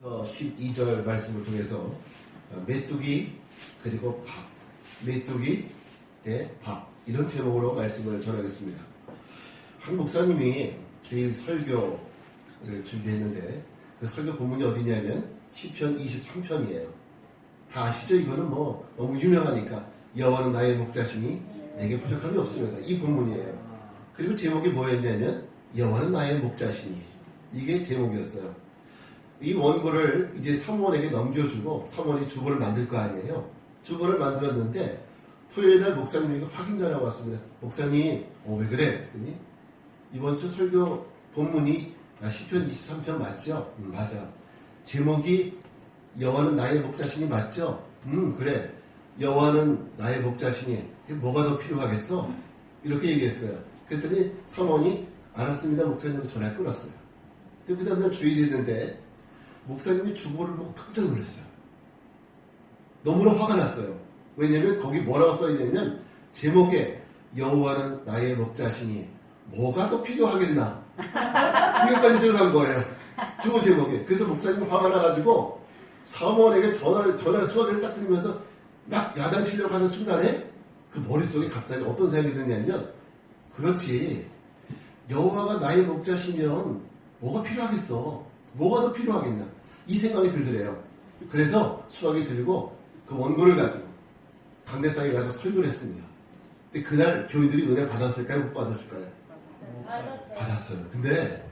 12절 말씀을 통해서 메뚜기 그리고 밥, 메뚜기 대 밥 이런 제목으로 말씀을 전하겠습니다. 한 목사님이 주일 설교를 준비했는데 그 설교 본문이 어디냐면 시편 23편이에요. 다 아시죠? 이거는 뭐 너무 유명하니까 여호와는 나의 목자시니 내게 부족함이 없습니다. 이 본문이에요. 그리고 제목이 뭐였냐면 여호와는 나의 목자시니 이게 제목이었어요. 이 원고를 이제 사무원에게 넘겨주고 사무원이 주보를 만들 거 아니에요. 주보를 만들었는데 토요일날 목사님에게 확인 전화가 왔습니다. 목사님 왜 그래? 그랬더니 이번 주 설교 본문이 시편 23편 맞죠? 맞아. 제목이 여호와는 나의 목자시니 맞죠? 그래. 여호와는 나의 목자시니 뭐가 더 필요하겠어? 이렇게 얘기했어요. 그랬더니 사모니 알았습니다. 목사님으로 전화를 끊었어요. 그 다음날 주일이 됐는데 목사님이 주보를 보고 깜짝 놀랐어요. 너무나 화가 났어요. 왜냐면 거기 뭐라고 써있냐면 제목에 여호와는 나의 목자시니 뭐가 더 필요하겠나? 이것까지 들어간 거예요. 주보 제목에. 그래서 목사님이 화가 나가지고 사모원에게 전화 수화기를 딱 들으면서 막 야단치려고 하는 순간에 그 머릿속에 갑자기 어떤 생각이 드냐면 그렇지. 여호와가 나의 목자시면 뭐가 필요하겠어? 뭐가 더 필요하겠냐? 이 생각이 들더래요. 그래서 수화기 들고 그 원고를 가지고 강대상에 가서 설교를 했습니다. 근데 그날 교인들이 은혜 받았을까요? 못 받았을까요? 받았어요. 근데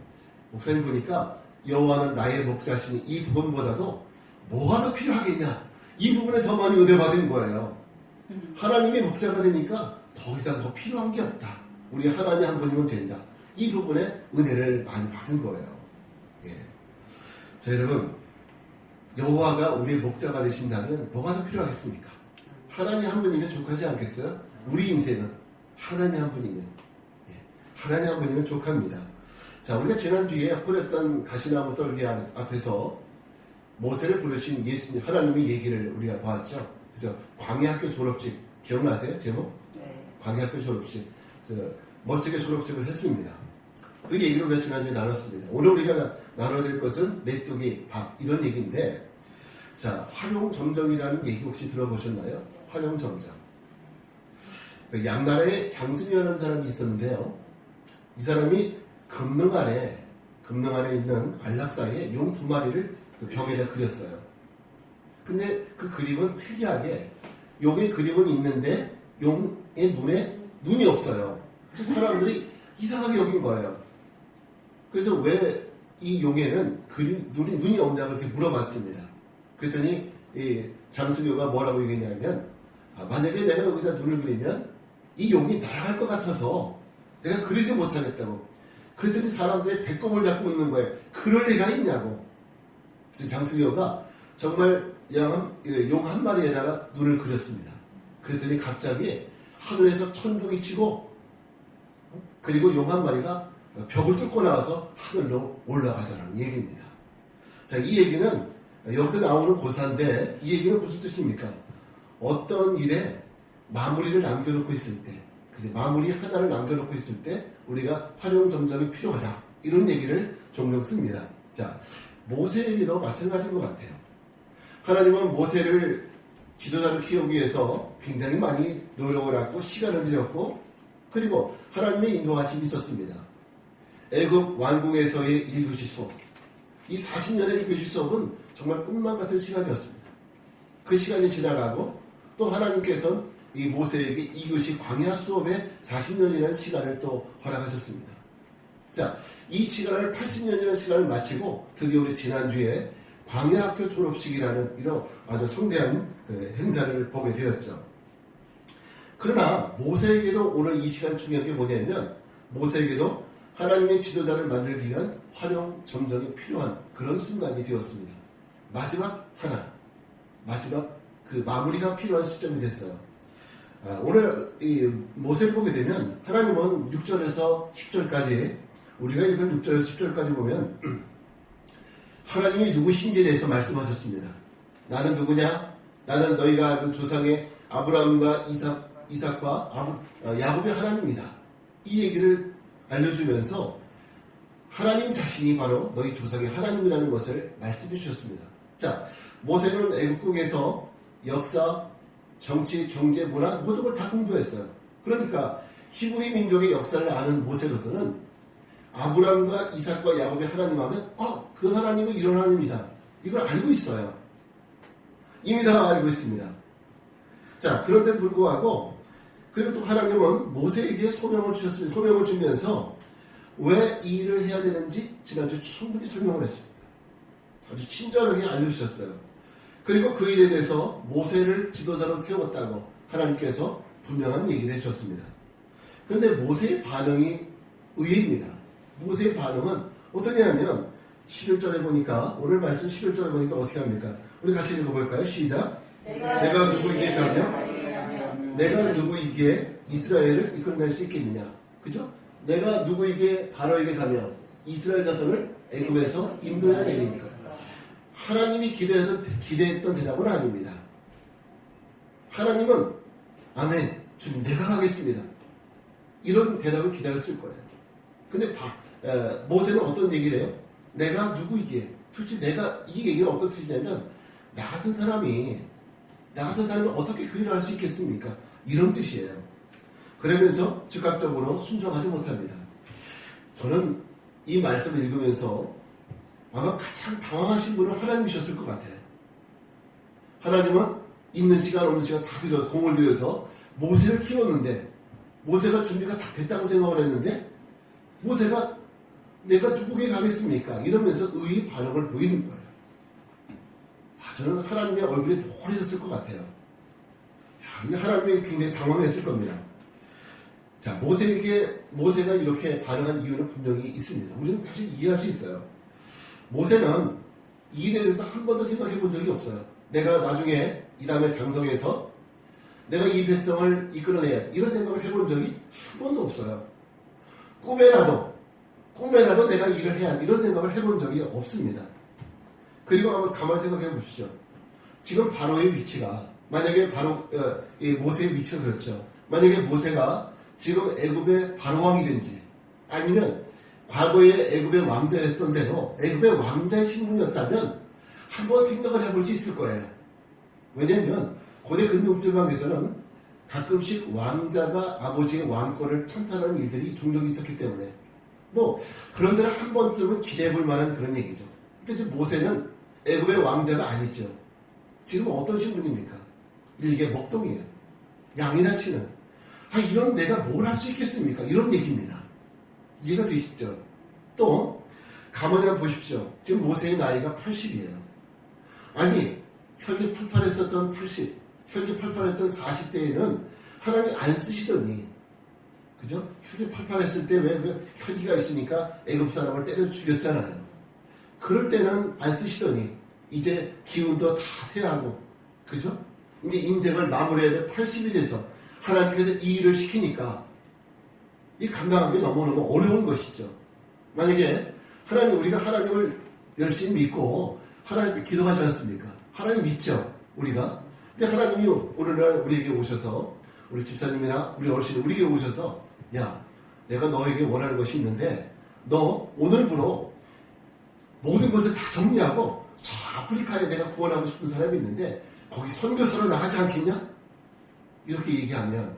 목사님 보니까 여호와는 나의 목자시니 이 부분보다도 뭐가 더 필요하겠냐? 이 부분에 더 많이 은혜 받은 거예요. 하나님의 목자가 되니까 더 이상 더 필요한 게 없다. 우리 하나님 한 분이면 된다. 이 부분에 은혜를 많이 받은 거예요. 예. 자, 여러분, 여호와가 우리의 목자가 되신다면 뭐가 더 필요하겠습니까? 하나님 한 분이면 족하지 않겠어요? 우리 인생은 하나님 한 분이면, 하나님 한 분이면 족합니다. 자, 우리가 지난주에 호렙산 가시나무 떨기 앞에서 모세를 부르신 예수님, 하나님의 얘기를 우리가 보았죠. 그래서 광야학교 졸업식 기억나세요? 제목? 네. 광야학교 졸업식. 멋지게 졸업식을 했습니다. 그 얘기를 우리가 지난주에 나눴습니다. 오늘 우리가 나눠드릴 것은 메뚜기, 밥 이런 얘기인데, 자, 활용점정이라는 얘기 혹시 들어보셨나요? 활용점정. 그 양나라에 장승이라는 사람이 있었는데요. 이 사람이 금능 안에 있는 안락사에 용 2마리를 그 벽에다 그렸어요. 근데 그 그림은 특이하게 용의 그림은 있는데 용의 눈에 눈이 없어요. 그래서 사람들이 이상하게 여긴 거예요. 그래서 왜 이 용에는 눈이 없냐고 이렇게 물어봤습니다. 그랬더니 이 장수교가 뭐라고 얘기했냐면 만약에 내가 여기다 눈을 그리면 이 용이 날아갈 것 같아서 내가 그리지 못하겠다고. 그랬더니 사람들이 배꼽을 잡고 웃는 거예요. 그럴 리가 있냐고. 그래서 장수교가 정말 용 한 마리에다가 눈을 그렸습니다. 그랬더니 갑자기 하늘에서 천둥이 치고 그리고 용 한 마리가 벽을 뚫고 나와서 하늘로 올라가더라는 얘기입니다. 자, 이 얘기는 여기서 나오는 고사인데 이 얘기는 무슨 뜻입니까? 어떤 일에 마무리를 남겨놓고 있을 때, 마무리 하나를 남겨놓고 있을 때 우리가 활용점정이 필요하다. 이런 얘기를 종종 씁니다. 자, 모세에게도 마찬가지인 것 같아요. 하나님은 모세를 지도자를 키우기 위해서 굉장히 많이 노력을 하고 시간을 들였고 그리고 하나님의 인도하심이 있었습니다. 애굽 왕궁에서의 1교시 수업, 이 40년의 1교시 수업은 정말 꿈만 같은 시간이었습니다. 그 시간이 지나가고 또 하나님께서는 이 모세에게 2교시 광야 수업에 40년이라는 시간을 또 허락하셨습니다. 자, 이 시간을 80년이라는 시간을 마치고 드디어 우리 지난주에 광야학교 졸업식이라는 이런 아주 성대한 행사를 보게 되었죠. 그러나 모세에게도 오늘 이 시간 중요한 게 뭐냐면 모세에게도 하나님의 지도자를 만들기 위한 활용점정이 필요한 그런 순간이 되었습니다. 마지막 그 마무리가 필요한 시점이 됐어요. 오늘 이 모세를 보게 되면 하나님은 6절에서 10절까지 우리가 읽은 6절에서 10절까지 보면 하나님이 누구신지에 대해서 말씀하셨습니다. 나는 누구냐? 나는 너희가 그 조상의 아브라함과 이삭과 야곱의 하나님이다. 이 얘기를 알려주면서 하나님 자신이 바로 너희 조상의 하나님이라는 것을 말씀해 주셨습니다. 자, 모세는 애국국에서 역사, 정치, 경제, 문화 모든 걸 다 공부했어요. 그러니까 히브리 민족의 역사를 아는 모세로서는 아브람과 이삭과 야곱의 하나님 하면 그 하나님은 이런 하나님이다. 이걸 알고 있어요. 이미 다 알고 있습니다. 자, 그런데 불구하고 그리고 또 하나님은 모세에게 소명을 주셨습니다. 소명을 주면서 왜 이 일을 해야 되는지 지난주 충분히 설명을 했습니다. 아주 친절하게 알려주셨어요. 그리고 그 일에 대해서 모세를 지도자로 세웠다고 하나님께서 분명한 얘기를 해주셨습니다. 그런데 모세의 반응이 의외입니다. 모세의 반응은 어떠냐면 11절에 보니까 오늘 말씀 11절에 보니까 어떻게 합니까? 우리 같이 읽어볼까요? 시작. 내가 누구에게 가며 내가 누구에게 이스라엘을 이끌어낼 수 있겠느냐? 그죠? 내가 누구에게 바로에게 가며 이스라엘 자손을 애굽에서 인도해야 되니까. 하나님이 기대했던 대답은 아닙니다. 하나님은 아멘, 주님 내가 가겠습니다. 이런 대답을 기다렸을 거예요. 근데 모세는 어떤 얘기를 해요? 내가 누구이기에? 도대체 내가, 이 얘기가 어떤 뜻이냐면 나 같은 사람이 어떻게 그 일을 할 수 있겠습니까? 이런 뜻이에요. 그러면서 즉각적으로 순종하지 못합니다. 저는 이 말씀을 읽으면서 아마 가장 당황하신 분은 하나님이셨을 것 같아요. 하나님은 있는 시간 없는 시간 다 들여서 공을 들여서 모세를 키웠는데 모세가 준비가 다 됐다고 생각을 했는데 모세가 내가 누구에게 가겠습니까? 이러면서 의의 반응을 보이는 거예요. 저는 하나님의 얼굴이 노래졌을 것 같아요. 하나님이 굉장히 당황했을 겁니다. 자, 모세가 이렇게 반응한 이유는 분명히 있습니다. 우리는 사실 이해할 수 있어요. 모세는 이 일에 대해서 한 번도 생각해 본 적이 없어요. 내가 나중에 이 다음에 장성해서 내가 이 백성을 이끌어내야지. 이런 생각을 해본 적이 한 번도 없어요. 꿈에라도 내가 일을 해야 이런 생각을 해본 적이 없습니다. 그리고 한번 가만히 생각해 보십시오. 지금 바로의 위치가 만약에 모세의 위치가 그렇죠. 만약에 모세가 지금 애굽의 바로왕이 된지 아니면 과거에 애굽의 왕자였던 대로 애굽의 왕자의 신분이었다면 한번 생각을 해볼 수 있을 거예요. 왜냐하면 고대 근동지방에서는 가끔씩 왕자가 아버지의 왕권을 찬탈하는 일들이 종종 있었기 때문에 그런 데를 한 번쯤은 기대해 볼 만한 그런 얘기죠. 근데 이제 모세는 애굽의 왕자가 아니죠. 지금 어떤 신분입니까? 일개 먹동이에요. 양이나 치는. 이런 내가 뭘 할 수 있겠습니까? 이런 얘기입니다. 이해가 되시죠? 또 가만히 한번 보십시오. 지금 모세의 나이가 80이에요. 아니 혈기팔팔했었던 80, 혈기팔팔했던 40대에는 하나님 안 쓰시더니 그죠? 혈기팔팔했을 때 왜 혈기가 있으니까 애굽 사람을 때려 죽였잖아요. 그럴 때는 안 쓰시더니 이제 기운도 다 쇠하고 그죠? 이제 인생을 마무리해야 될 80이 돼서 하나님께서 이 일을 시키니까 이 감당하기 너무너무 어려운 것이죠. 만약에 우리가 하나님을 열심히 믿고 하나님 기도하지 않습니까? 하나님 믿죠, 우리가. 근데 하나님이 오늘날 우리에게 오셔서 우리 집사님이나 우리 어르신이 우리에게 오셔서 야, 내가 너에게 원하는 것이 있는데 너 오늘부로 모든 것을 다 정리하고 저 아프리카에 내가 구원하고 싶은 사람이 있는데 거기 선교사로 나가지 않겠냐? 이렇게 얘기하면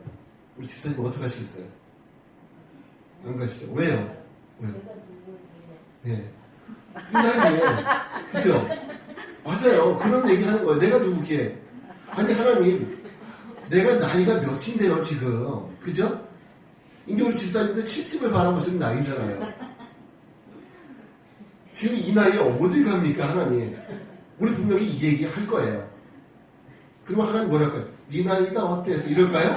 우리 집사님 어떻게 하시겠어요? 안 가시죠? 왜요? 네. 하나님, 그죠? 맞아요. 그런 얘기 하는 거예요. 내가 누구기에? 아니, 하나님, 내가 나이가 몇인데요, 지금. 그죠? 이제 우리 집사님도 70을 바라보시는 나이잖아요. 지금 이 나이에 어딜 갑니까, 하나님? 우리 분명히 이 얘기 할 거예요. 그러면 하나님 뭐랄까요? 네 나이가 어때서 이럴까요?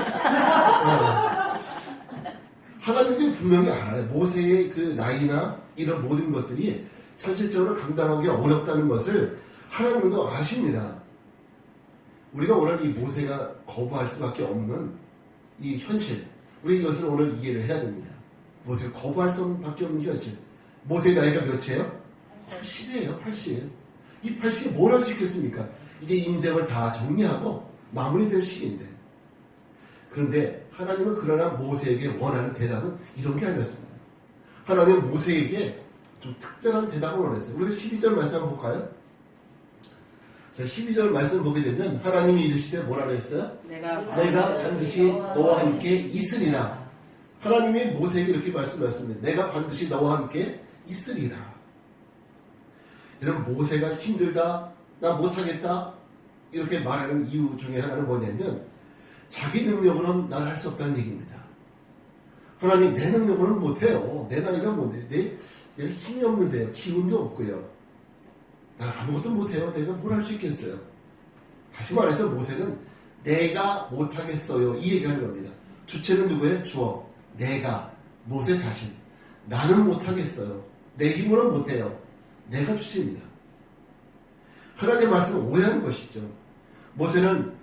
하나님들이 분명히 알아요. 모세의 그 나이나 이런 모든 것들이 현실적으로 감당하기 어렵다는 것을 하나님도 아십니다. 우리가 오늘 이 모세가 거부할 수밖에 없는 이 현실, 우리 이것을 오늘 이해를 해야 됩니다. 모세가 거부할 수밖에 없는 현실. 모세의 나이가 몇이에요? 80이에요, 80. 이 80이 뭘 할 수 있겠습니까? 이제 인생을 다 정리하고 마무리될 시기인데. 그런데 하나님은 그러나 모세에게 원하는 대답은 이런 게 아니었습니다. 하나님은 모세에게 좀 특별한 대답을 원했어요. 우리가 12절 말씀 한번 볼까요? 자, 12절 말씀 보게 되면 하나님이 이르시되 뭐라 그랬어요? 내가 반드시 너와 함께 있으리라. 하나님이 모세에게 이렇게 말씀하셨습니다. 내가 반드시 너와 함께 있으리라. 여러분, 모세가 힘들다, 나 못하겠다 이렇게 말하는 이유 중에 하나는 뭐냐면 자기 능력으로는 날 할 수 없다는 얘기입니다. 하나님, 내 능력으로는 못해요. 내 나이가 뭔데? 내 힘이 없는데요. 기운도 없고요. 난 아무것도 못해요. 내가 뭘 할 수 있겠어요? 다시 말해서 모세는 내가 못하겠어요. 이 얘기하는 겁니다. 주체는 누구예요? 주어. 내가, 모세 자신. 나는 못하겠어요. 내 힘으로는 못해요. 내가 주체입니다. 하나님의 말씀을 오해하는 것이죠. 모세는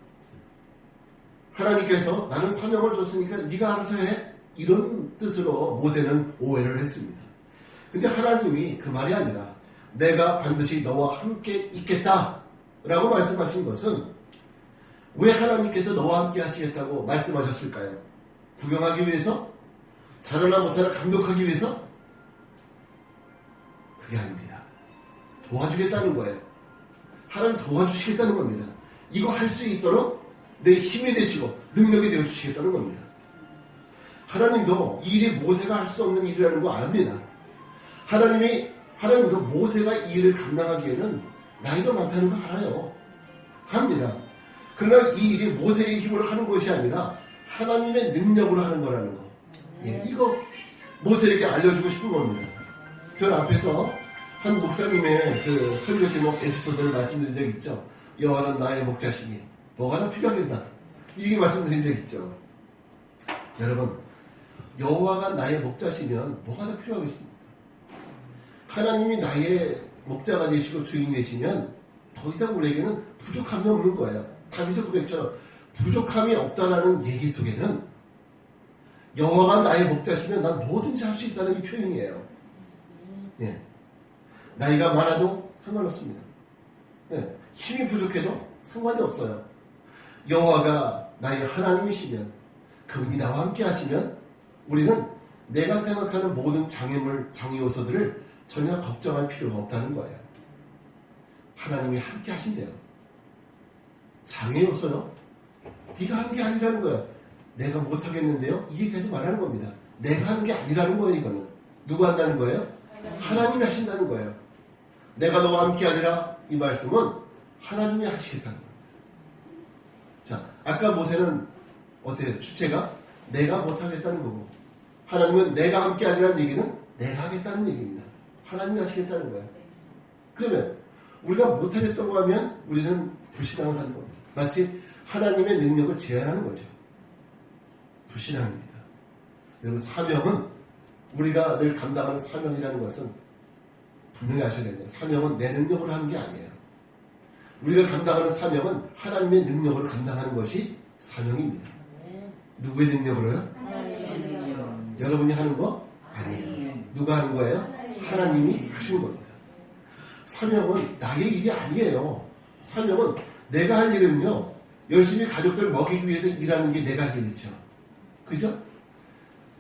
하나님께서 나는 사명을 줬으니까 네가 알아서 해. 이런 뜻으로 모세는 오해를 했습니다. 근데 하나님이 그 말이 아니라 내가 반드시 너와 함께 있겠다 라고 말씀하신 것은 왜 하나님께서 너와 함께 하시겠다고 말씀하셨을까요? 구경하기 위해서? 잘하나 못하나 감독하기 위해서? 그게 아닙니다. 도와주겠다는 거예요. 하나님 도와주시겠다는 겁니다. 이거 할 수 있도록 내 힘이 되시고 능력이 되어주시겠다는 겁니다. 하나님도 이 일이 모세가 할 수 없는 일이라는 거 압니다. 하나님도 모세가 이 일을 감당하기에는 나이가 많다는 거 알아요. 합니다. 그러나 이 일이 모세의 힘으로 하는 것이 아니라 하나님의 능력으로 하는 거라는 거. 이거 모세에게 알려주고 싶은 겁니다. 저 앞에서 한 목사님의 그 설교 제목 에피소드를 말씀드린 적 있죠. 여호와는 나의 목자시니 뭐가 더 필요하겠나. 이게 말씀드린 적 있죠. 여러분, 여호와가 나의 목자시면 뭐가 더 필요하겠습니까? 하나님이 나의 목자가 되시고 주인이 되시면 더 이상 우리에게는 부족함이 없는 거예요. 다윗의 고백처럼 부족함이 없다라는 얘기 속에는 여호와가 나의 목자시면 난 뭐든지 할 수 있다는 이 표현이에요. 예. 나이가 많아도 상관없습니다. 예. 힘이 부족해도 상관이 없어요. 여호와가 나의 하나님이시면 그분이 나와 함께 하시면 우리는 내가 생각하는 모든 장애 요소들을 전혀 걱정할 필요가 없다는 거예요. 하나님이 함께 하신대요. 장애 요소요? 네가 하는 게 아니라는 거예요. 내가 못하겠는데요? 이 얘기하지 말라는 겁니다. 내가 하는 게 아니라는 거예요. 이거는 누가 한다는 거예요? 하나님이 하신다는 거예요. 내가 너와 함께 하리라 이 말씀은 하나님이 하시겠다는 겁니다. 자, 아까 모세는 어때요? 주체가 내가 못하겠다는 거고 하나님은 내가 함께 하리라는 얘기는 내가 하겠다는 얘기입니다. 하나님이 하시겠다는 거예요. 그러면 우리가 못하겠다고 하면 우리는 불신앙을 하는 겁니다. 마치 하나님의 능력을 제한하는 거죠. 불신앙입니다. 여러분, 사명은 우리가 늘 감당하는 사명이라는 것은 분명히 아셔야 됩니다. 사명은 내 능력으로 하는 게 아니에요. 우리가 감당하는 사명은 하나님의 능력으로 감당하는 것이 사명입니다. 누구의 능력으로요? 하나님의 능력. 여러분이 하는 거 아니에요. 누가 하는 거예요? 하나님이 하시는 겁니다. 사명은 나의 일이 아니에요. 사명은 내가 할 일은요, 열심히 가족들 먹이기 위해서 일하는 게 내가 할 일이죠. 그죠?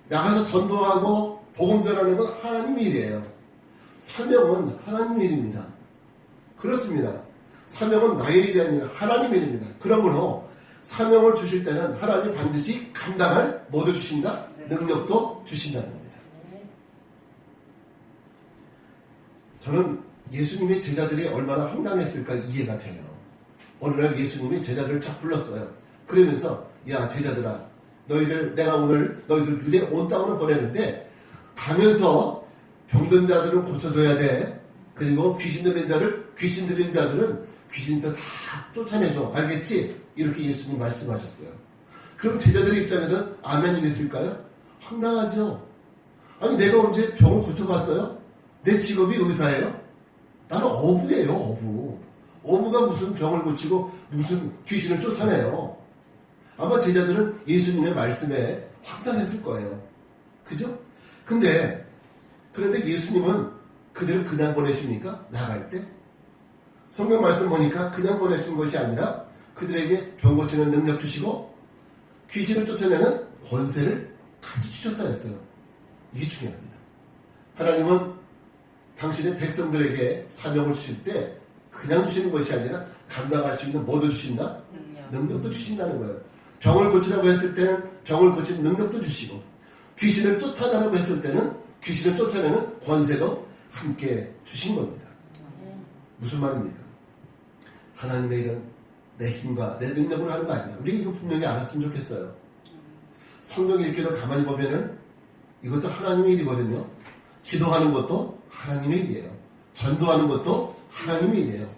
나가서 전도하고 복음 전하는 건 하나님의 일이에요. 사명은 하나님의 일입니다. 그렇습니다. 사명은 나의 일이 아니라 하나님의 일입니다. 그러므로 사명을 주실 때는 하나님이 반드시 감당할 뭐도 주신다? 능력도 주신다는 겁니다. 저는 예수님의 제자들이 얼마나 황당했을까 이해가 돼요. 어느 날 예수님이 제자들을 쫙 불렀어요. 그러면서 야 제자들아, 내가 오늘 너희들 유대 온 땅으로 보내는데 가면서 병든 자들은 고쳐줘야 돼. 그리고 귀신 들린 자들은 귀신들 다 쫓아내줘. 알겠지? 이렇게 예수님 말씀하셨어요. 그럼 제자들의 입장에서 아멘 이랬을까요? 황당하죠. 아니 내가 언제 병을 고쳐봤어요? 내 직업이 의사예요? 나는 어부예요. 어부가 무슨 병을 고치고 무슨 귀신을 쫓아내요. 아마 제자들은 예수님의 말씀에 황당했을 거예요. 그죠? 그런데 예수님은 그들을 그냥 보내십니까? 나갈 때? 성경 말씀 보니까 그냥 보내신 것이 아니라 그들에게 병 고치는 능력 주시고 귀신을 쫓아내는 권세를 가르쳐 주셨다 했어요. 이게 중요합니다. 하나님은 당신의 백성들에게 사명을 주실 때 그냥 주시는 것이 아니라 감당할 수 있는 뭐도 주신다? 능력도 주신다는 거예요. 병을 고치라고 했을 때는 병을 고치는 능력도 주시고, 귀신을 쫓아내라고 했을 때는 귀신을 쫓아내는 권세도 함께 주신 겁니다. 무슨 말입니까? 하나님의 일은 내 힘과 내 능력으로 하는 거 아니야. 우리 이거 분명히 알았으면 좋겠어요. 성경 읽기도 가만히 보면은 이것도 하나님의 일이거든요. 기도하는 것도 하나님의 일이에요. 전도하는 것도 하나님의 일이에요.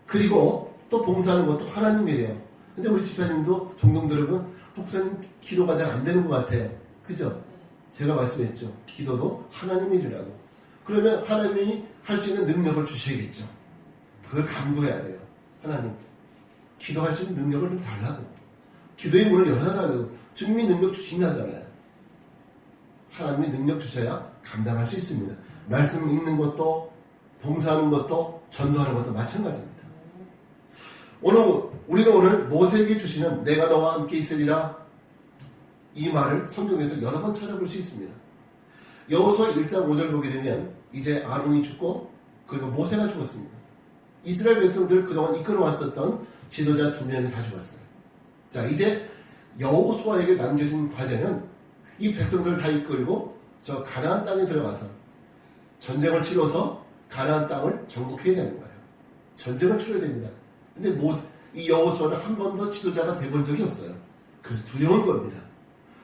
그리고 또 봉사하는 것도 하나님의 일이에요. 근데 우리 집사님도 종종 들으면 목사님 기도가 잘 안 되는 것 같아요. 그죠? 제가 말씀했죠. 기도도 하나님의 일이라고. 그러면 하나님이 할 수 있는 능력을 주셔야겠죠. 그걸 간구해야 돼요. 하나님, 기도할 수 있는 능력을 좀 달라고. 기도의 문을 열어달라고. 주님이 능력 주신다잖아요. 하나님이 능력 주셔야 감당할 수 있습니다. 말씀 읽는 것도, 봉사하는 것도, 전도하는 것도 마찬가지입니다. 우리는 오늘 모세에게 주시는 내가 너와 함께 있으리라, 이 말을 성경에서 여러 번 찾아볼 수 있습니다. 여호수아 1장 5절 보게 되면 이제 아론이 죽고 그리고 모세가 죽었습니다. 이스라엘 백성들을 그동안 이끌어왔었던 지도자 2명이 다 죽었어요. 자, 이제 여호수아에게 남겨진 과제는 이 백성들을 다 이끌고 저 가나안 땅에 들어가서 전쟁을 치러서 가나안 땅을 정복해야 되는 거예요. 전쟁을 치러야 됩니다. 근데 이 여호수아는 한 번도 지도자가 돼본 적이 없어요. 그래서 두려운 겁니다.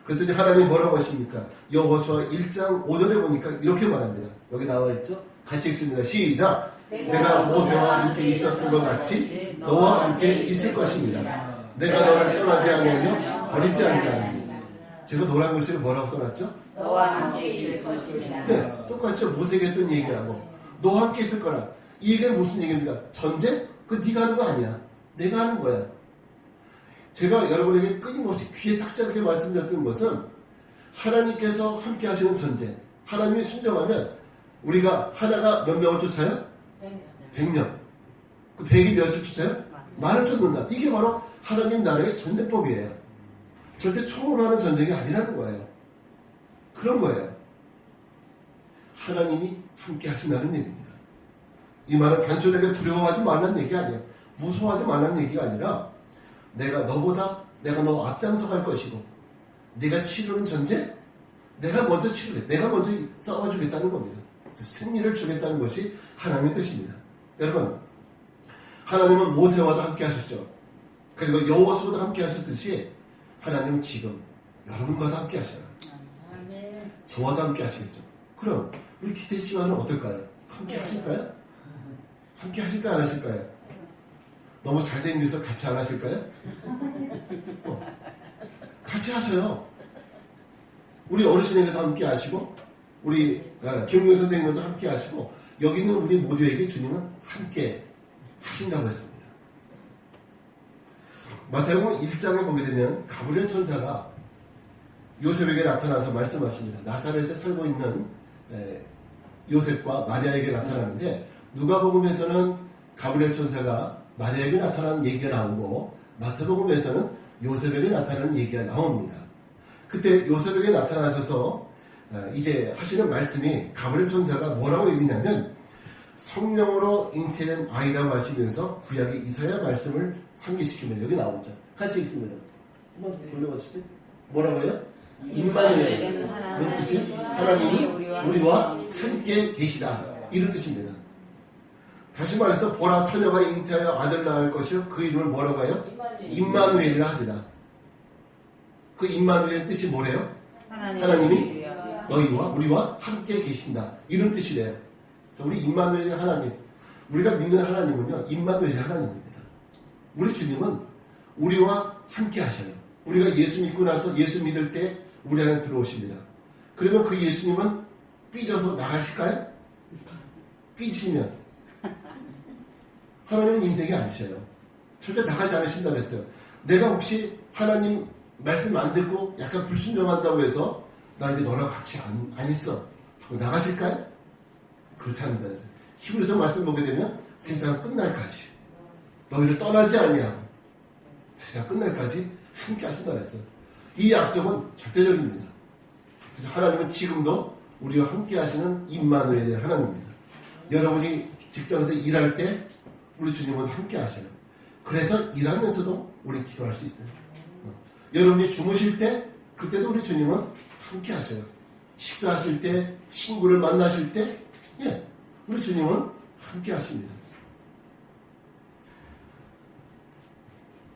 그랬더니 하나님 뭐라고 하십니까? 여호수아 1장 5절에 보니까 이렇게 말합니다. 여기 나와 있죠? 같이 읽습니다. 시작! 내가 모세와 함께 있었던 것 같이 너와 함께 있을 것입니다. 내가 너를 떠나지 않으며 버리지 않겠느니. 제가 노란 글씨를 뭐라고 써놨죠? 너와 함께 있을 것입니다. 네, 똑같죠. 모세에게 했던 얘기라고. 너와 함께 있을 거라. 이 얘기는 무슨 얘기입니까? 전쟁? 그거 네가 하는 거 아니야. 내가 하는 거야. 제가 여러분에게 끊임없이 귀에 딱 잡게 말씀드렸던 것은 하나님께서 함께 하시는 전쟁. 하나님이 순종하면 우리가 하나가 몇 명을 쫓아요? 100명. 그 100이 몇을 쫓아요? 만을 쫓는다. 이게 바로 하나님 나라의 전쟁법이에요. 절대 총으로 하는 전쟁이 아니라는 거예요. 그런 거예요. 하나님이 함께 하신다는 얘기입니다. 이 말은 단순하게 두려워하지 말라는 얘기 아니에요. 무서워하지 말라는 얘기가 아니라 내가 너 앞장서 갈 것이고 네가 치르는 전쟁 내가 먼저 치르겠다. 내가 먼저 싸워주겠다는 겁니다. 승리를 주겠다는 것이 하나님의 뜻입니다. 여러분, 하나님은 모세와도 함께 하셨죠. 그리고 여호수아와도 함께 하셨듯이 하나님은 지금 여러분과도 함께 하셔요. 저와도 함께 하시겠죠. 그럼 우리 기태 씨와는 어떨까요? 함께 하실까요? 함께 하실까요? 안 하실까요? 너무 잘생겨서 같이 안 하실까요? 같이 하셔요. 우리 어르신에게도 함께 하시고 우리 김웅 선생님과도 함께 하시고 여기 있는 우리 모두에게 주님은 함께 하신다고 했습니다. 마태복음 1장에 보게 되면 가브리엘 천사가 요셉에게 나타나서 말씀하십니다. 나사렛에 살고 있는 요셉과 마리아에게 나타나는데 누가복음에서는 가브리엘 천사가 마리아에게 나타나는 얘기가 나오고 마태복음에서는 요셉에게 나타나는 얘기가 나옵니다. 그때 요셉에게 나타나셔서 이제 하시는 말씀이 가브리엘 천사가 뭐라고 얘기냐면 성령으로 잉태된 아이라고 하시면서 구약의 이사야 말씀을 상기시키면 여기 나오죠. 같이 읽습니다. 한번 돌려봐 주세요. 뭐라고 해요? 임마누엘. 무슨 뜻이? 하나님이 우리와 함께 계시다. 이런 뜻입니다. 다시 말해서 보라 처녀가 잉태하여 아들 낳을 것이요 그 이름을 뭐라고 해요? 임마누엘이라 하리라. 그 임마누엘의 뜻이 뭐래요? 하나님이 너희와 우리와 함께 계신다. 이런 뜻이래요. 우리 임마누엘의 하나님, 우리가 믿는 하나님은요 임마누엘의 하나님입니다. 우리 주님은 우리와 함께 하셔요. 우리가 예수 믿고 나서 예수 믿을 때 우리 안에 들어오십니다. 그러면 그 예수님은 삐져서 나가실까요? 삐지면 하나님은 인생이 아니셔요. 절대 나가지 않으신다고 했어요. 내가 혹시 하나님 말씀 안 듣고 약간 불순종한다고 해서 나 이제 너랑 같이 안 있어 하고 나가실까요? 그렇지 않는다 그랬어요. 히브리서 말씀 보게 되면 세상 끝날까지 너희를 떠나지 아니하고 세상 끝날까지 함께 하신다 그랬어요. 이 약속은 절대적입니다. 그래서 하나님은 지금도 우리와 함께 하시는 임마누엘의 하나님입니다. 여러분이 직장에서 일할 때 우리 주님은 함께 하셔요. 그래서 일하면서도 우리 기도할 수 있어요. 여러분이 주무실 때 그때도 우리 주님은 함께 하셔요. 식사하실 때, 친구를 만나실 때, 우리 주님은 함께 하십니다.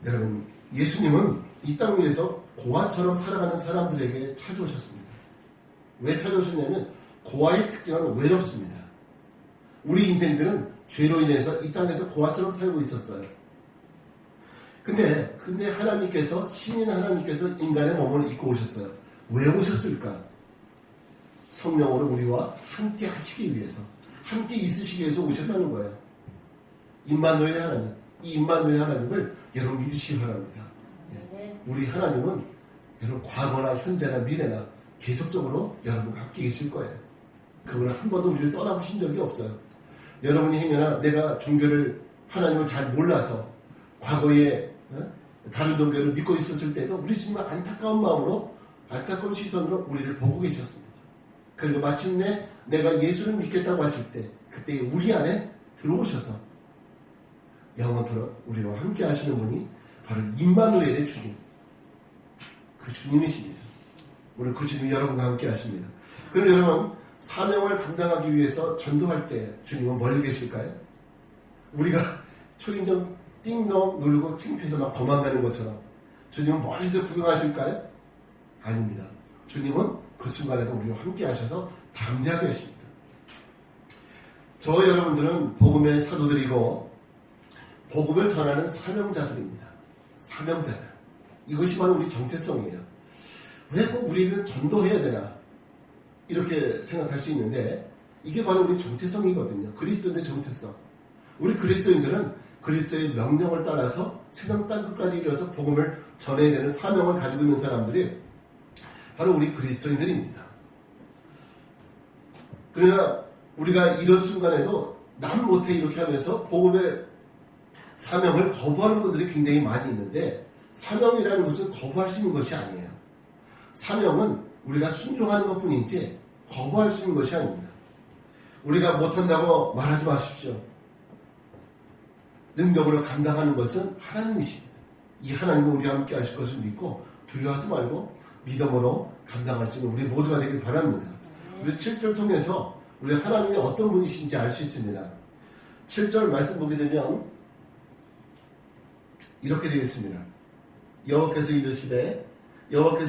여러분, 예수님은 이 땅 위에서 고아처럼 살아가는 사람들에게 찾아오셨습니다. 왜 찾아오셨냐면 고아의 특징은 외롭습니다. 우리 인생들은 죄로 인해서 이 땅에서 고아처럼 살고 있었어요. 근데 하나님께서, 신인 하나님께서 인간의 몸을 입고 오셨어요. 왜 오셨을까? 성령으로 우리와 함께 하시기 위해서, 함께 있으시기 위해서 오셨다는 거예요. 임마누엘 하나님, 이 임마누엘 하나님을 여러분 믿으시기 바랍니다. 우리 하나님은 여러분 과거나 현재나 미래나 계속적으로 여러분과 함께 계실 거예요. 그분은 한 번도 우리를 떠나보신 적이 없어요. 여러분이 행여나 내가 종교를, 하나님을 잘 몰라서 과거에 다른 종교를 믿고 있었을 때도 우리 정말 안타까운 마음으로, 안타까운 시선으로 우리를 보고 계셨습니다. 그리고 마침내 내가 예수를 믿겠다고 하실 때 그때 우리 안에 들어오셔서 영원토록 우리와 함께 하시는 분이 바로 임마누엘의 주님, 그 주님이십니다. 오늘 그 주님이 여러분과 함께 하십니다. 그럼 여러분, 사명을 감당하기 위해서 전도할 때 주님은 멀리 계실까요? 우리가 초인종 띵동 누르고 창피해서 막 도망가는 것처럼 주님은 멀리서 구경하실까요? 아닙니다. 주님은 그 순간에도 우리와 함께 하셔서 담대하게 하십니다. 저 여러분들은 복음의 사도들이고 복음을 전하는 사명자들입니다. 사명자들. 이것이 바로 우리 정체성이에요. 왜 꼭 우리는 전도해야 되나? 이렇게 생각할 수 있는데 이게 바로 우리 정체성이거든요. 그리스도인의 정체성. 우리 그리스도인들은 그리스도의 명령을 따라서 세상 땅끝까지 이르러서 복음을 전해야 되는 사명을 가지고 있는 사람들이 바로 우리 그리스도인들입니다. 그러나 우리가 이런 순간에도 남 못해 이렇게 하면서 복음의 사명을 거부하는 분들이 굉장히 많이 있는데 사명이라는 것은 거부할 수 있는 것이 아니에요. 사명은 우리가 순종하는 것 뿐이지 거부할 수 있는 것이 아닙니다. 우리가 못한다고 말하지 마십시오. 능력으로 감당하는 것은 하나님이십니다. 이 하나님은 우리와 함께 하실 것을 믿고 두려워하지 말고 믿음으로 감당할 수 있는 우리 모두가 되길 바랍니다. 우리 7절 통해서 우리 하나님이 어떤 분이신지 알 수 있습니다. 7절 말씀 보게 되면 이렇게 되어 있습니다. 여호와께서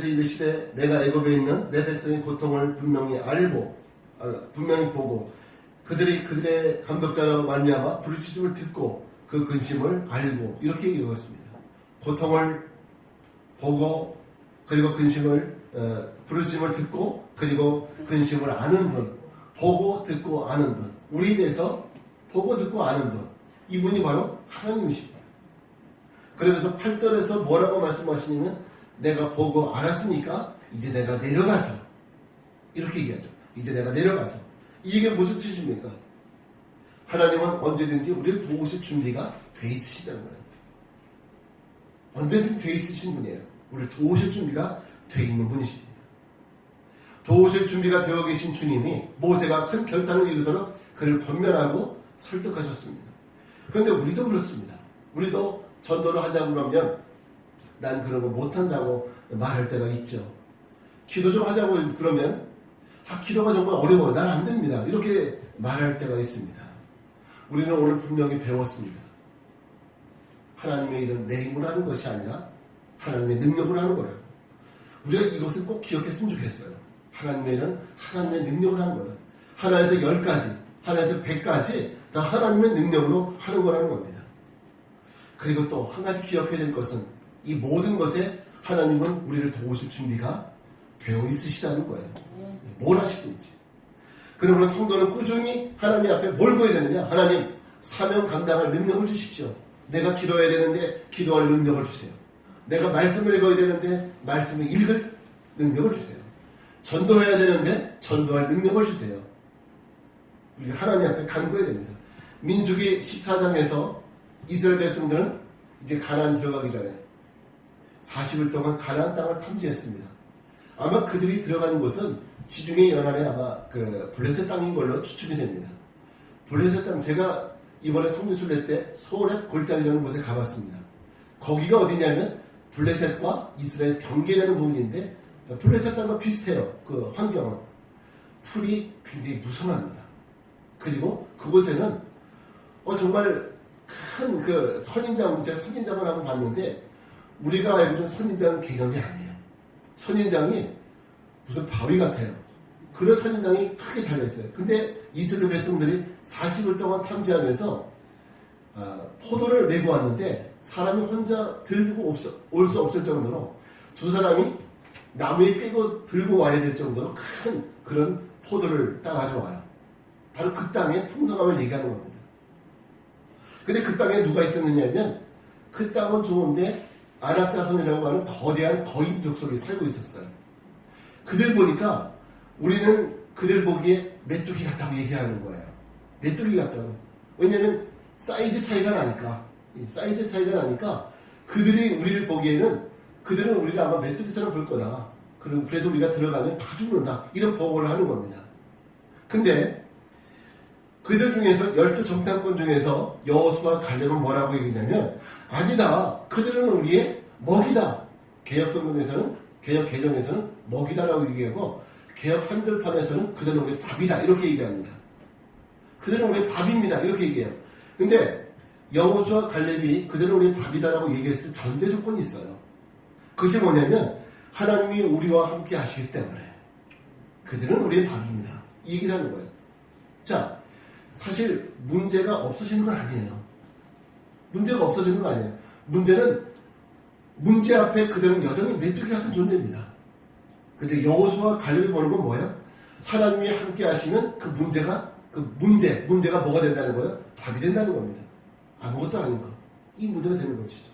이르시되 내가 애굽에 있는 내 백성의 고통을 분명히 보고 그들의 감독자로 말미암아 부르짖음을 듣고 그 근심을 알고 이렇게 얘기했습니다. 고통을 보고 그리고 근심을 부르짖음을 듣고 그리고 근심을 아는 분, 보고 듣고 아는 분, 우리에 대해서 보고 듣고 아는 분, 이분이 바로 하나님이십니다. 그래서 8절에서 뭐라고 말씀하시냐면 내가 보고 알았으니까 이제 내가 내려가서 이렇게 얘기하죠. 이제 내가 내려가서 이게 무슨 뜻입니까? 하나님은 언제든지 우리를 도우실 준비가 돼 있으시다는 거예요. 언제든지 돼 있으신 분이에요. 우리를 도우실 준비가 돼 있는 분이십니다. 도우실 준비가 되어 계신 주님이 모세가 큰 결단을 이루도록 그를 권면하고 설득하셨습니다. 그런데 우리도 그렇습니다. 우리도 전도를 하자고 그러면 난 그런 거 못한다고 말할 때가 있죠. 기도 좀 하자고 그러면 기도가 정말 어려워요. 난 안 됩니다. 이렇게 말할 때가 있습니다. 우리는 오늘 분명히 배웠습니다. 하나님의 일은 내 힘으로 하는 것이 아니라 하나님의 능력으로 하는 거라고. 우리가 이것을 꼭 기억했으면 좋겠어요. 하나님의 일은 하나님의 능력으로 하는 거다. 하나에서 10가지, 하나에서 100가지 다 하나님의 능력으로 하는 거라는 겁니다. 그리고 또 한 가지 기억해야 될 것은 이 모든 것에 하나님은 우리를 도우실 준비가 되어 있으시다는 거예요. 뭘 하시든지. 그러므로 성도는 꾸준히 하나님 앞에 뭘 보여야 되느냐? 하나님, 사명 감당할 능력을 주십시오. 내가 기도해야 되는데 기도할 능력을 주세요. 내가 말씀을 읽어야 되는데 말씀을 읽을 능력을 주세요. 전도해야 되는데 전도할 능력을 주세요. 우리 하나님 앞에 간구해야 됩니다. 민수기 14장에서 이스라엘 백성들은 이제 가나안 들어가기 전에 40일 동안 가나안 땅을 탐지했습니다. 아마 그들이 들어가는 곳은 지중해 연안에 아마 그 블레셋 땅인 걸로 추측이 됩니다. 블레셋 땅, 제가 이번에 성지순례 때 소렛 골짜기라는 곳에 가봤습니다. 거기가 어디냐면 블레셋과 이스라엘 경계되는 부분인데 블레셋 땅과 비슷해요. 그 환경은. 풀이 굉장히 무성합니다. 그리고 그곳에는 정말 큰 그 선인장, 제가 선인장을 한번 봤는데 우리가 알고 있는 선인장 개념이 아니에요. 선인장이 무슨 바위 같아요. 그런 선인장이 크게 달려있어요. 근데 이스라엘 백성들이 40일 동안 탐지하면서 포도를 메고 왔는데 사람이 혼자 들고 올 수 없을 정도로 두 사람이 나무에 끼고 들고 와야 될 정도로 큰 그런 포도를 따가지고 와요. 바로 그 땅의 풍성함을 얘기하는 겁니다. 근데 그 땅에 누가 있었느냐면 그 땅은 좋은데 아낙자손이라고 하는 거대한 거인 족속이 살고 있었어요. 그들 보니까 우리는 그들 보기에 메뚜기 같다고 얘기하는 거예요. 메뚜기 같다고. 왜냐하면 사이즈 차이가 나니까. 사이즈 차이가 나니까 그들이 우리를 보기에는 그들은 우리를 아마 메뚜기처럼 볼 거다. 그래서 우리가 들어가면 다 죽는다. 이런 보고를 하는 겁니다. 근데 그들 중에서 12정탐꾼 중에서 여호수아 갈렙은 뭐라고 얘기냐면 아니다. 그들은 우리의 먹이다. 개혁성경에서는 개혁 개정에서는 먹이다라고 얘기하고 개혁 한글판에서는 그들은 우리의 밥이다. 이렇게 얘기합니다. 그들은 우리의 밥입니다. 이렇게 얘기해요. 근데 여호수아 갈렙이 그들은 우리의 밥이다라고 얘기했을 전제 조건이 있어요. 그것이 뭐냐면 하나님이 우리와 함께 하시기 때문에 그들은 우리의 밥입니다. 이 얘기를 하는 거예요. 자, 사실 문제가 없어지는 건 아니에요. 문제가 없어지는 건 아니에요. 문제는 문제 앞에 그들은 여전히 메뚜기 같은 존재입니다. 근데 여호수아 갈렙이 보는 건 뭐예요? 하나님이 함께 하시면 그 문제가 뭐가 된다는 거예요? 밥이 된다는 겁니다. 아무것도 아닌 거. 이 문제가 되는 것이죠.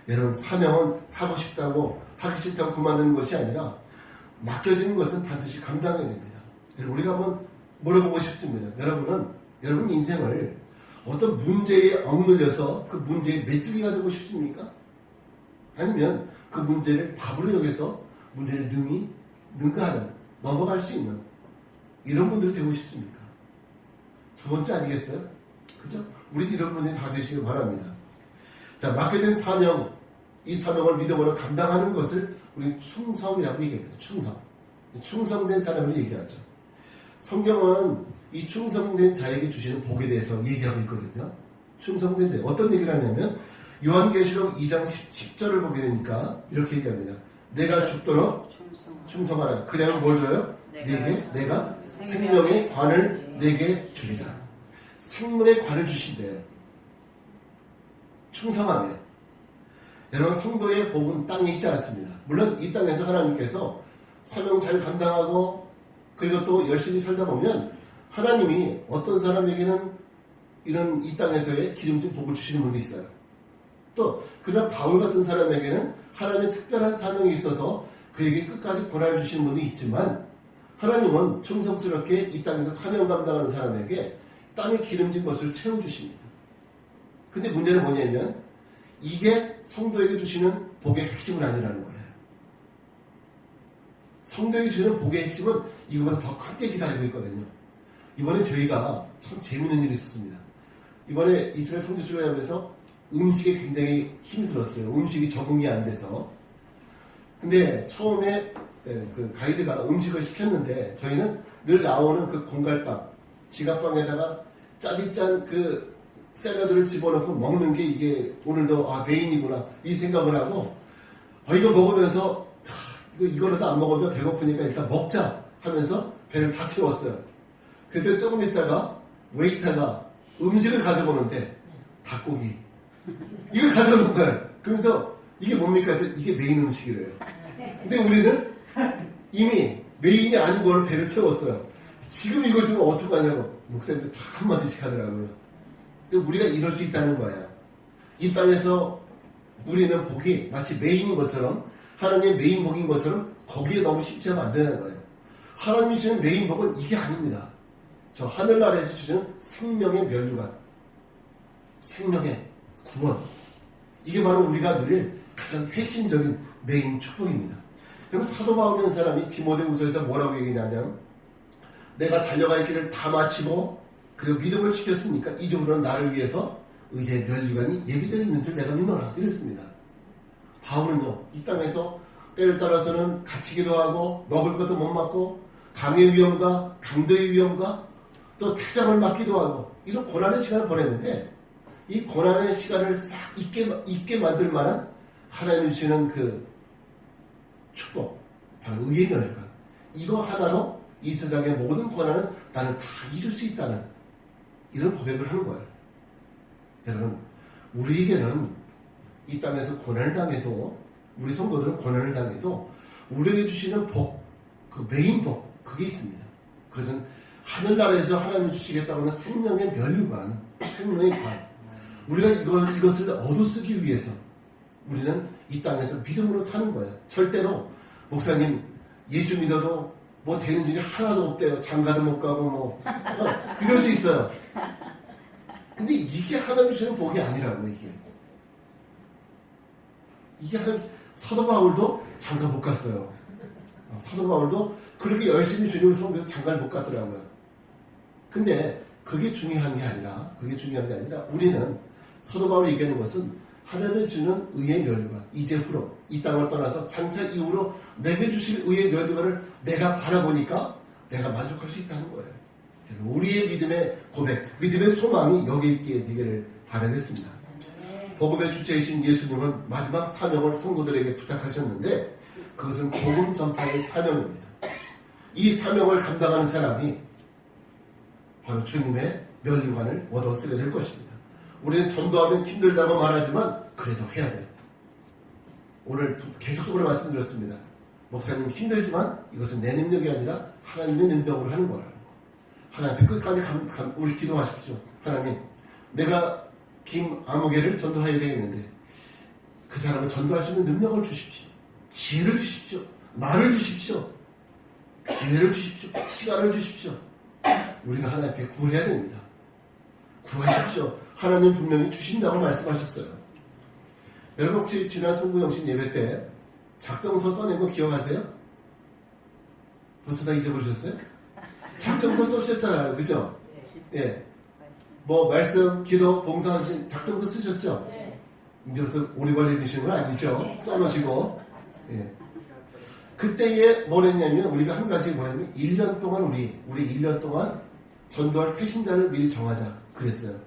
여러분, 사명은 하고 싶다고 하기 싫다고 그만두는 것이 아니라 맡겨지는 것은 반드시 감당해야 됩니다. 우리가 한번 물어보고 싶습니다. 여러분 인생을 어떤 문제에 억눌려서 그 문제의 메뚜기가 되고 싶습니까? 아니면 그 문제를 밥으로 여겨서 문제를 능가하는, 넘어갈 수 있는 이런 분들이 되고 싶습니까? 두 번째 아니겠어요? 그죠? 우리 이런 분들이 다 되시길 바랍니다. 자, 맡겨진 사명, 이 사명을 믿음으로 감당하는 것을 우리 충성이라고 얘기합니다. 충성된 사람을 얘기하죠. 성경은 이 충성된 자에게 주시는 복에 대해서 얘기하고 있거든요. 충성된 자, 어떤 얘기를 하냐면 요한계시록 2장 10절을 보게 되니까 이렇게 얘기합니다. 내가 죽도록 충성하라. 그래야 뭘 줘요? 내가 생명의 관을 내게 주리라. 생명의 관을 주신대요. 충성하면. 여러분, 성도의 복은 땅에 있지 않습니다. 물론 이 땅에서 하나님께서 사명 잘 감당하고 그리고 또 열심히 살다 보면 하나님이 어떤 사람에게는 이런 이 땅에서의 기름진 복을 주시는 분도 있어요. 또 그러나 바울 같은 사람에게는 하나님의 특별한 사명이 있어서 그에게 끝까지 권한을 주시는 분도 있지만 하나님은 충성스럽게 이 땅에서 사명 감당하는 사람에게 땅의 기름진 것을 채워주십니다. 근데 문제는 뭐냐면 이게 성도에게 주시는 복의 핵심은 아니라는 거예요. 성도에게 주시는 복의 핵심은 이거보다 더 크게 기다리고 있거든요. 이번에 저희가 참 재밌는 일이 있었습니다. 이번에 이스라엘 성지순례 하면서 음식에 굉장히 힘이 들었어요. 음식이 적응이 안 돼서. 근데 처음에 그 가이드가 음식을 시켰는데 저희는 늘 나오는 그 공갈빵, 지갑빵에다가 짜디짠 그 샐러드를 집어넣고 먹는 게 이게 오늘도 메인이구나 이 생각을 하고 이거 먹으면서 이거라도 안 먹으면 배고프니까 일단 먹자 하면서 배를 다 채웠어요. 그때 조금 있다가 웨이터가 음식을 가져오는데 닭고기 이걸 가져오는 거예요. 그러면서 이게 뭡니까? 이게 메인 음식이래요. 근데 우리는 이미 메인이 아닌 걸 배를 채웠어요. 지금 이걸 지금 어떻게 하냐고 목사님들 다 한마디씩 하더라고요. 근데 우리가 이럴 수 있다는 거예요. 이 땅에서 우리는 복이 마치 메인인 것처럼 하나님의 메인 복인 것처럼 거기에 너무 쉽지 않으면 안 되는 거예요. 하나님이 주시는 메인 복은 이게 아닙니다. 저 하늘나라에서 주시는 생명의 면류관, 생명의 구원. 이게 바로 우리가 누릴 가장 핵심적인 메인 축복입니다. 그럼 사도 바울이라는 사람이 디모데후서에서 뭐라고 얘기냐면 내가 달려갈 길을 다 마치고 그리고 믿음을 지켰으니까 이제부터는 나를 위해서 의의 면류관이 예비되어 있는 줄 내가 믿노라 이랬습니다. 바울은요 이 땅에서 때를 따라서는 갇히기도 하고 먹을 것도 못 먹고 강의 위험과 강도의 위험과 또 태장을 맞기도 하고 이런 고난의 시간을 보냈는데 이 고난의 시간을 싹 잊게 만들 만한 하나님이 주시는 그 축복 바로 의의 면류관 이거 하나로 이 세상의 모든 고난은 나는 다 잊을 수 있다는 이런 고백을 하는 거예요. 여러분 우리에게는 이 땅에서 고난을 당해도 우리 성도들은 고난을 당해도 우리에게 주시는 복, 그 메인 복 그게 있습니다. 그것은 하늘나라에서 하나님이 주시겠다고 하는 생명의 면류관, 생명의 관 우리가 이것을 얻어쓰기 위해서 우리는 이 땅에서 믿음으로 사는 거예요. 절대로 목사님 예수 믿어도 뭐 되는 일이 하나도 없대요. 장가도 못 가고 뭐 이럴 수 있어요. 근데 이게 하나님 주시는 복이 아니라고 이게 하나님 사도 바울도 장가 못 갔어요. 사도 바울도 그렇게 열심히 주님을 섬겨서 장가를 못 갔더라고요. 근데 그게 중요한 게 아니라 우리는 사도 바울이 얘기하는 것은 하나님이 주는 의의 면류관 이제 후로 이 땅을 떠나서 장차 이후로 내게 주실 의의 면류관을 내가 바라보니까 내가 만족할 수 있다는 거예요. 우리의 믿음의 고백, 믿음의 소망이 여기 있게 되기를 바라겠습니다. 복음의 주체이신 예수님은 마지막 사명을 성도들에게 부탁하셨는데 그것은 복음 전파의 사명입니다. 이 사명을 감당하는 사람이 바로 주님의 면류관을 얻어 쓰게 될 것입니다. 우리는 전도하면 힘들다고 말하지만 그래도 해야 돼요. 오늘 계속적으로 말씀드렸습니다. 목사님 힘들지만 이것은 내 능력이 아니라 하나님의 능력으로 하는 거라는 거. 하나님 끝까지 우리 기도하십시오. 하나님 내가 김아무개를 전도해야 되겠는데 그 사람을 전도할 수 있는 능력을 주십시오. 지혜를 주십시오. 말을 주십시오. 기회를 주십시오. 시간을 주십시오. 우리가 하나님 앞에 구해야 됩니다. 구하십시오. 하나님 분명히 주신다고 말씀하셨어요. 여러분 혹시 지난 송구영신 예배 때 작정서 써낸 거 기억하세요? 벌써 다 잊어버리셨어요? 작정서 쓰셨잖아요. 그죠? 예. 뭐 말씀, 기도, 봉사하신 작정서 쓰셨죠? 이제 벌써 오래 걸리시는 거 아니죠? 써놓으시고. 예. 그때에 뭘 했냐면 우리가 한 가지 뭐냐면 1년 동안 우리 1년 동안 전도할 태신자를 미리 정하자 그랬어요.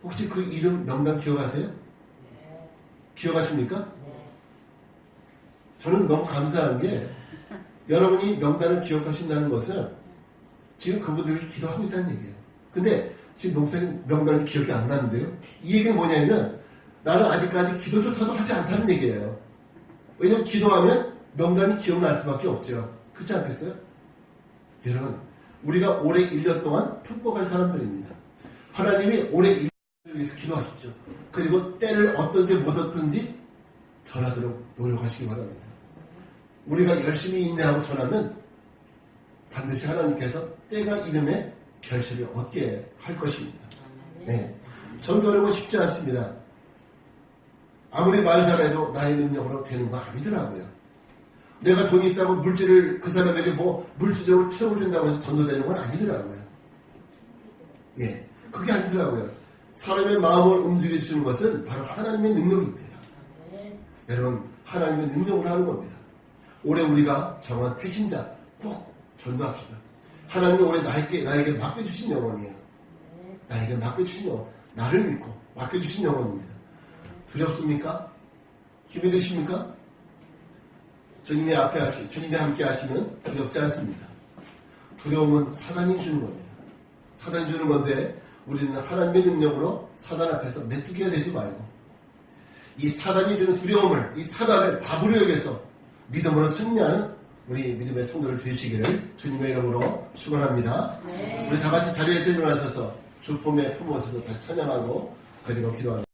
혹시 그 이름 명단 기억하세요? 기억하십니까? 저는 너무 감사한 게 여러분이 명단을 기억하신다는 것은 지금 그분들이 기도하고 있다는 얘기예요. 근데 지금 목사님 명단이 기억이 안 나는데요. 이 얘기는 뭐냐면 나는 아직까지 기도조차도 하지 않다는 얘기예요. 왜냐면 기도하면 명단이 기억날 수밖에 없죠. 그렇지 않겠어요? 여러분 우리가 올해 1년 동안 품꿔갈 사람들입니다. 하나님이 올해 1년을 위해서 기도하십시오. 그리고 때를 어떤지 못 얻든지 전하도록 노력하시기 바랍니다. 우리가 열심히 인내하고 전하면 반드시 하나님께서 때가 이름에 결실을 얻게 할 것입니다. 네. 전도하려고 쉽지 않습니다. 아무리 말 잘해도 나의 능력으로 되는 거 아니더라고요. 내가 돈이 있다고 물질을 그 사람에게 뭐 물질적으로 채워준다고 해서 전도되는 건 아니더라고요. 예, 그게 아니더라고요. 사람의 마음을 움직여주는 것은 바로 하나님의 능력입니다. 여러분 하나님의 능력으로 하는 겁니다. 올해 우리가 정한 태신자 꼭 전도합시다. 하나님은 올해 나에게 맡겨주신 영혼이에요. 나에게 맡겨주신 영혼, 나를 믿고 맡겨주신 영혼입니다. 두렵습니까? 힘이 드십니까? 주님이 함께 하시면 두렵지 않습니다. 두려움은 사단이 주는 겁니다. 사단이 주는 건데 우리는 하나님의 능력으로 사단 앞에서 메뚜기가 되지 말고 이 사단이 주는 두려움을, 이 사단을 밥으로 여겨서 믿음으로 승리하는 우리 믿음의 성도를 되시기를 주님의 이름으로 축원합니다. 우리 다 같이 자리에서 일어나셔서 주 품에 품어서 다시 찬양하고 그리고 기도합니다.